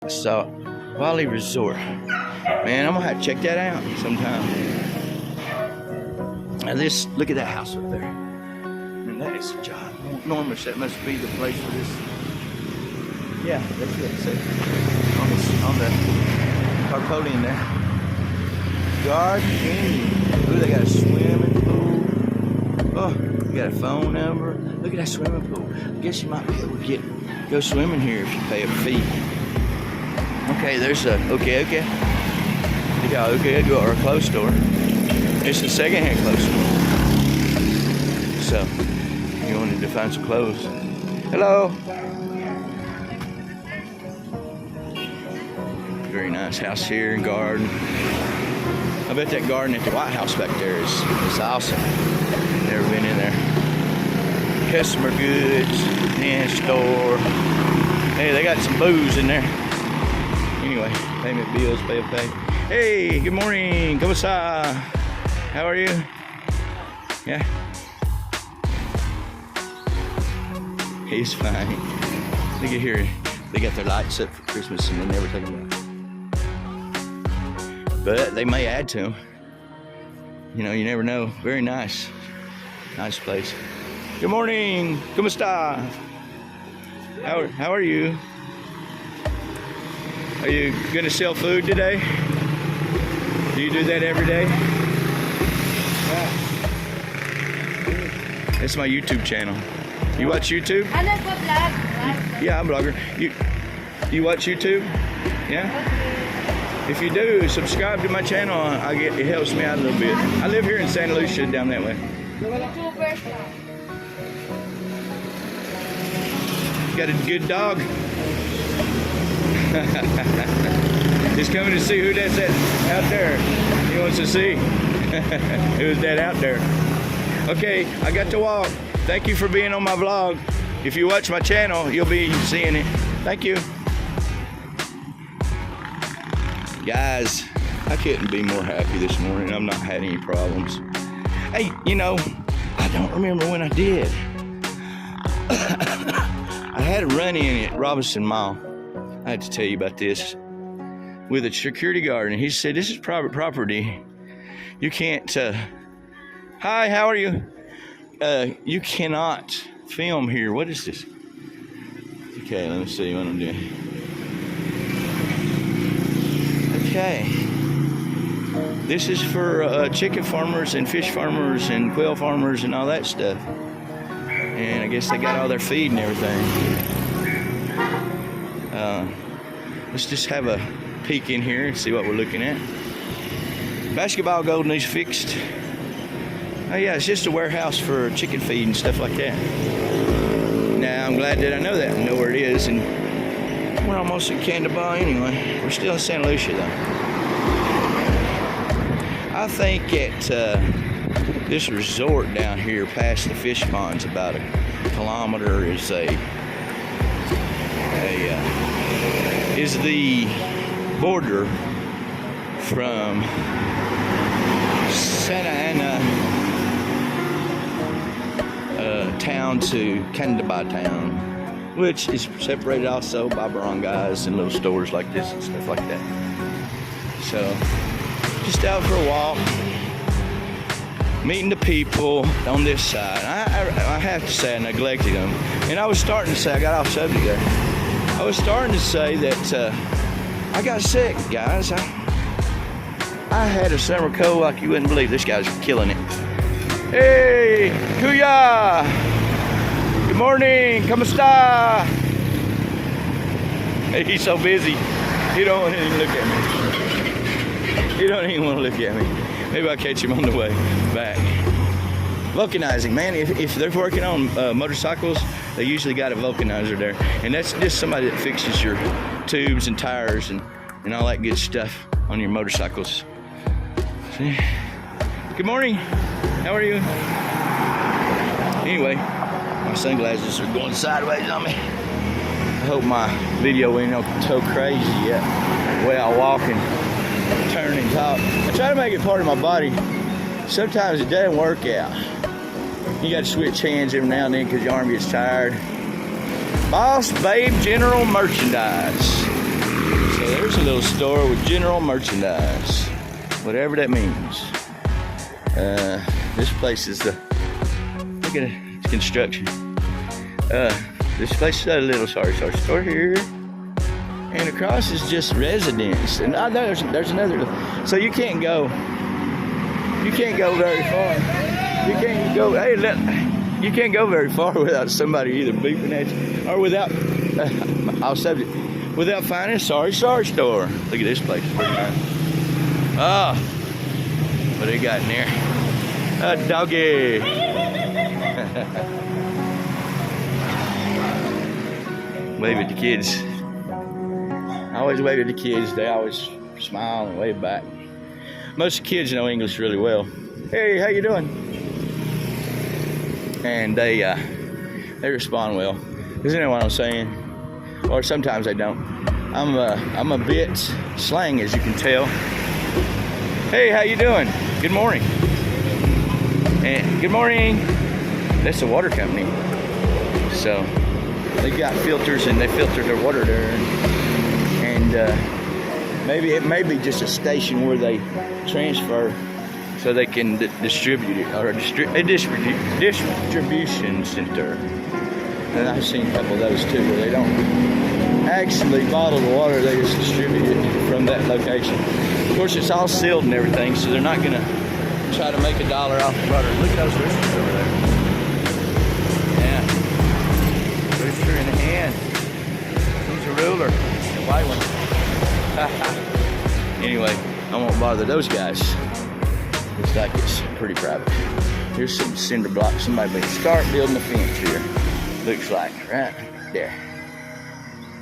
So, Valley Resort. Man, I'm gonna have to check that out sometime. Now this, look at that house up there. And that is ginormous. That must be the place for this. Yeah, that's it. So, on the tarpaulin there. Garden Canyon. Ooh, they got a swimming pool. Oh, you got a phone number. Look at that swimming pool. I guess you might be able to go swimming here if you pay a fee. Okay, there's a okay. Yeah, okay, go to our clothes store. It's a secondhand clothes store. So, you wanted to find some clothes. Hello. Very nice house here and garden. I bet that garden at the White House back there is awesome. Never been in there. Customer goods, hand store. Hey, they got some booze in there. Anyway, payment bills, pay. Hey, good morning. ¿Cómo está? How are you? Yeah. He's fine. Look at here. They got their lights up for Christmas and they never take them out. But they may add to them. You know, you never know. Very nice. Nice place. Good morning. ¿Cómo está? How are you? Are you going to sell food today? Do you do that every day? Yeah. It's my YouTube channel. You watch YouTube? Yeah, I'm a blogger. You watch YouTube? Yeah? If you do, subscribe to my channel. It helps me out a little bit. I live here in Santa Lucia, down that way. Got a good dog. He's coming to see who that's out there. He wants to see who's that out there. Okay, I got to walk. Thank you for being on my vlog. If you watch my channel, you'll be seeing it. Thank you. Guys, I couldn't be more happy this morning. I've not had any problems. Hey, you know, I don't remember when I did. I had a run-in at Robinson Mall. I had to tell you about this. With a security guard, and he said, this is private property. You can't, hi, how are you? You cannot film here. What is this? Okay, let me see what I'm doing. Okay. This is for chicken farmers and fish farmers and quail farmers and all that stuff. And I guess they got all their feed and everything. Let's just have a peek in here and see what we're looking at. Basketball goal needs fixed. Oh yeah, it's just a warehouse for chicken feed and stuff like that. Now I'm glad that I know that. I know where it is, and we're almost at Candaba anyway. We're still in Santa Lucia though. I think at this resort down here past the fish ponds about a kilometer is the border from Santa Ana town to Candaba town, which is separated also by barangays and little stores like this and stuff like that. So, just out for a walk, meeting the people on this side. I have to say I neglected them. And I was starting to say, I got off subject there. I was starting to say that I got sick, guys. I had a summer cold like you wouldn't believe. This guy's killing it. Hey, Kuya! Good morning, ¿cómo está? Hey, he's so busy, he don't want to even look at me. He don't even want to look at me. Maybe I'll catch him on the way back. Vulcanizing, man, if they're working on motorcycles, they usually got a vulcanizer there. And that's just somebody that fixes your tubes and tires and all that good stuff on your motorcycles. See? Good morning. How are you? Anyway, my sunglasses are going sideways on me. I hope my video ain't so crazy yet. The way I walk and turn and talk. I try to make it part of my body. Sometimes it doesn't work out. You got to switch hands every now and then because your arm gets tired. Boss Babe General Merchandise. a little store with general merchandise, whatever that means. This place is the, look at it, it's construction. This place is a little sorry store here, and across is just residence. And there's another. So you can't go very far. You can't go very far without somebody either beeping at you or without without finding a sorry store. Look at this place, it's pretty nice. Oh, what they got in there? A doggy. Wave at the kids. I always wave at the kids. They always smile and wave back. Most kids know English really well. Hey, how you doing? And they respond well. Isn't that what I'm saying? Or sometimes they don't. I'm a bit slang, as you can tell. Hey, how you doing? Good morning. And good morning. That's the water company. So they got filters and they filter their water there. And maybe it may be just a station where they transfer so they can distribute it, or a distribution center. And I've seen a couple of those too, where they don't actually bottle the water, they just distribute it from that location. Of course, it's all sealed and everything, so they're not gonna try to make $1 off the water. Look at those roosters over there. Yeah, rooster in the hand. Who's a ruler? The white one. Anyway, I won't bother those guys. Looks like it's pretty private. Here's some cinder blocks. Somebody may start building a fence here. Looks like, right there.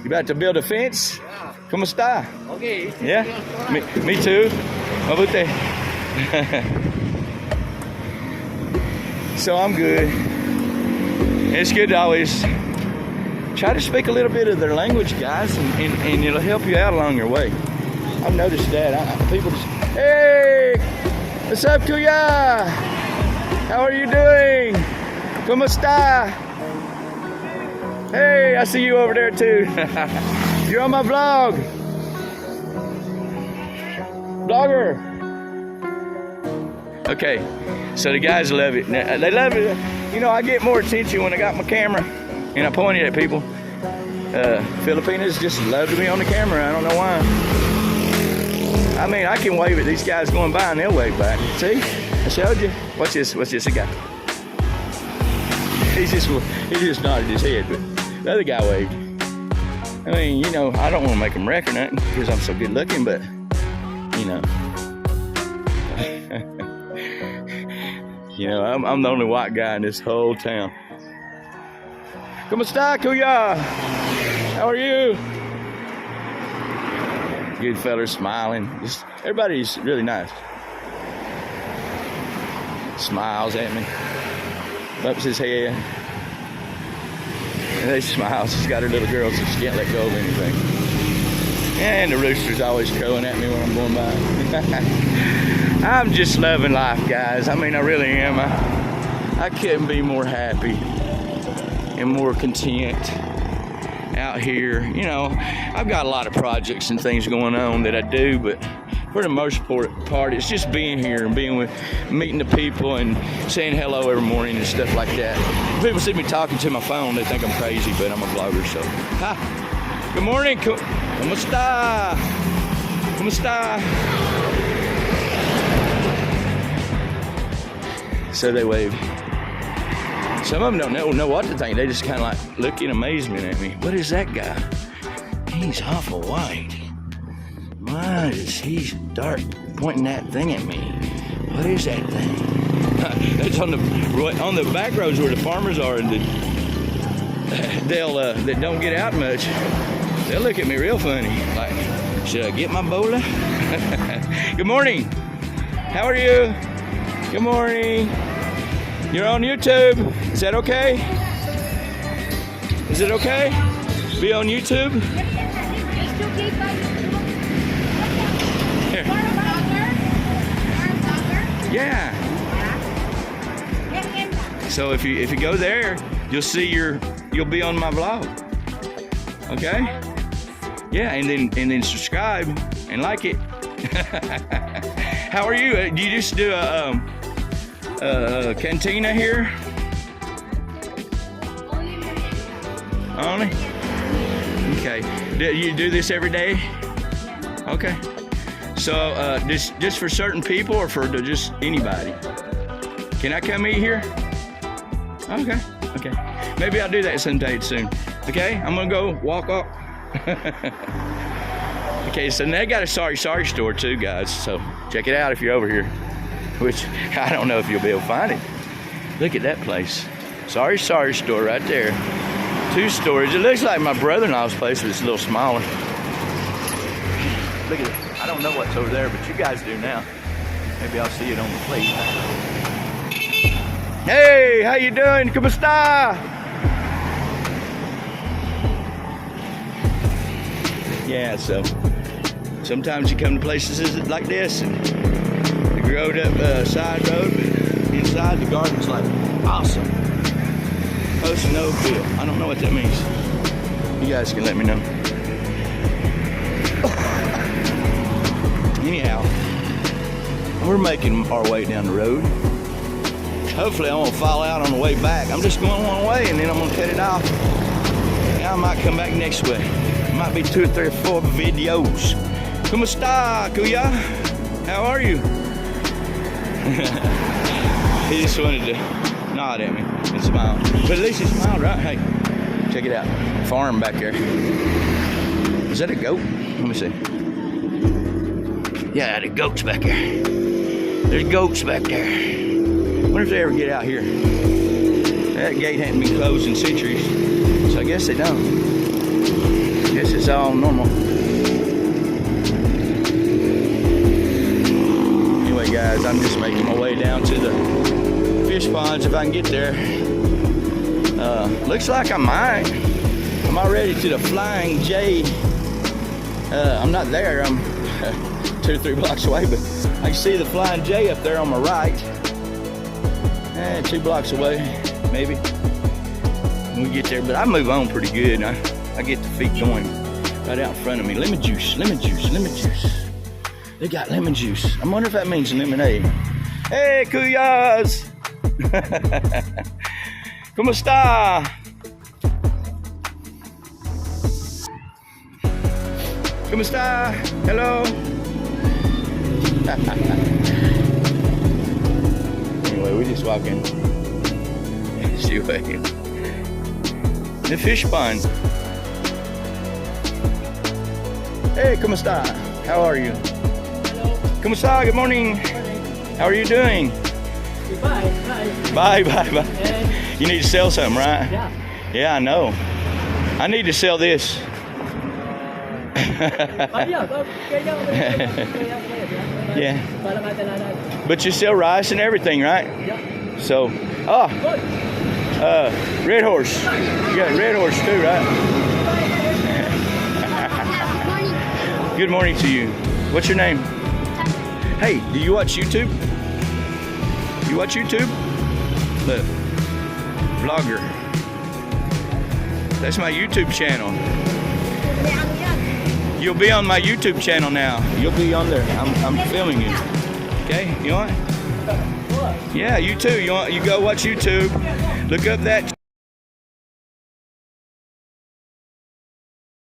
You about to build a fence? Yeah. ¿Cómo está? Okay. Yeah? Me too. Mabute. So I'm good. It's good to always try to speak a little bit of their language, guys, and it'll help you out along your way. I've noticed that. People just, hey, what's up, Kuya? How are you doing? ¿Cómo está? Hey, I see you over there too. You're on my vlog. Vlogger. Okay, so the guys love it. They love it. You know, I get more attention when I got my camera and I point it at people. Filipinos just love to be on the camera. I don't know why. I mean, I can wave at these guys going by and they'll wave back. See? I showed you. Watch this. Watch this. Guy. He just nodded his head, but the other guy waved. I mean, you know, I don't want to make them wreck or nothing because I'm so good looking, but, you know. You know, I'm the only white guy in this whole town. ¿Cómo está, Kuya? How are you? Good fellas smiling. Just everybody's really nice. Smiles at me. Bumps his head. And they smiles. She's got her little girl, so she can't let go of anything. And the rooster's always crowing at me when I'm going by. I'm just loving life, guys. I mean, I really am. I couldn't be more happy and more content out here. You know, I've got a lot of projects and things going on that I do, but for the most part, it's just being here and meeting the people and saying hello every morning and stuff like that. When people see me talking to my phone, they think I'm crazy, but I'm a vlogger, so. Hi. Good morning. ¿Cómo está? ¿Cómo está? So they wave. Some of them don't know what to think. They just kind of like look in amazement at me. What is that guy? He's awful white. Why is he dark pointing that thing at me? What is that thing? That's on the back roads where the farmers are, and that don't get out much. They'll look at me real funny. Like, should I get my bowler? Good morning. How are you? Good morning. You're on YouTube. Is that okay? Is it okay? Be on YouTube? Here. Yeah. So if you go there, you'll be on my vlog. Okay? Yeah, and then subscribe and like it. How are you? Do you just do a cantina here? Only? Okay. Do you do this every day? Okay. So just for certain people or for just anybody? Can I come eat here? Okay. Okay. Maybe I'll do that sometime soon. Okay. I'm gonna go walk up. Okay. So they got a sorry store too, guys. So check it out if you're over here. Which I don't know if you'll be able to find it. Look at that place. Sorry store right there. 2 stories. It looks like my brother-in-law's place, but it's a little smaller. Look at it. I don't know what's over there, but you guys do now. Maybe I'll see it on the plate. Hey, how you doing? ¿Cómo está? Yeah, so sometimes you come to places like this and the growed up side road, but inside the garden's like awesome. Post no bill. I don't know what that means. You guys can let me know. Anyhow, we're making our way down the road. Hopefully I won't fall out on the way back. I'm just going one way and then I'm gonna cut it off. Now I might come back next way. It might be 2 or 3 or 4 videos. ¿Cómo está, Kuya? How are you? He just wanted to nod at me and smile. But at least he smiled, right? Hey, check it out. Farm back there. Is that a goat? Let me see. Yeah, the goats back there. There's goats back there. I wonder if they ever get out here. That gate hadn't been closed in centuries, so I guess they don't. I guess it's all normal. Anyway, guys, I'm just making my way down to the fish ponds if I can get there. Looks like I might. I'm already to the Flying J. I'm not there. I'm 2 or 3 blocks away, but I can see the Flying J up there on my right. 2 blocks away, maybe. When we get there, but I move on pretty good. I get the feet going right out in front of me. Lemon juice, lemon juice, lemon juice. They got lemon juice. I wonder if that means lemonade. Hey, Kuyas! ¿Cómo está? ¿Cómo está? Hello? Anyway, we just walking. See what the fish pond. Hey, ¿cómo está? How are you? Hello. ¿Cómo está? Good morning. How are you doing? Bye. Bye. You need to sell something, right? Yeah. Yeah, I know. I need to sell this. Yeah. But you sell rice and everything, right? Yeah. So, Red Horse. You got Red Horse too, right? Good morning to you. What's your name? Hey, do you watch YouTube? You watch YouTube? Look, vlogger. That's my YouTube channel. You'll be on my YouTube channel now. You'll be on there. I'm filming you. Okay, you want? Yeah, you too. You go watch YouTube. Look up that.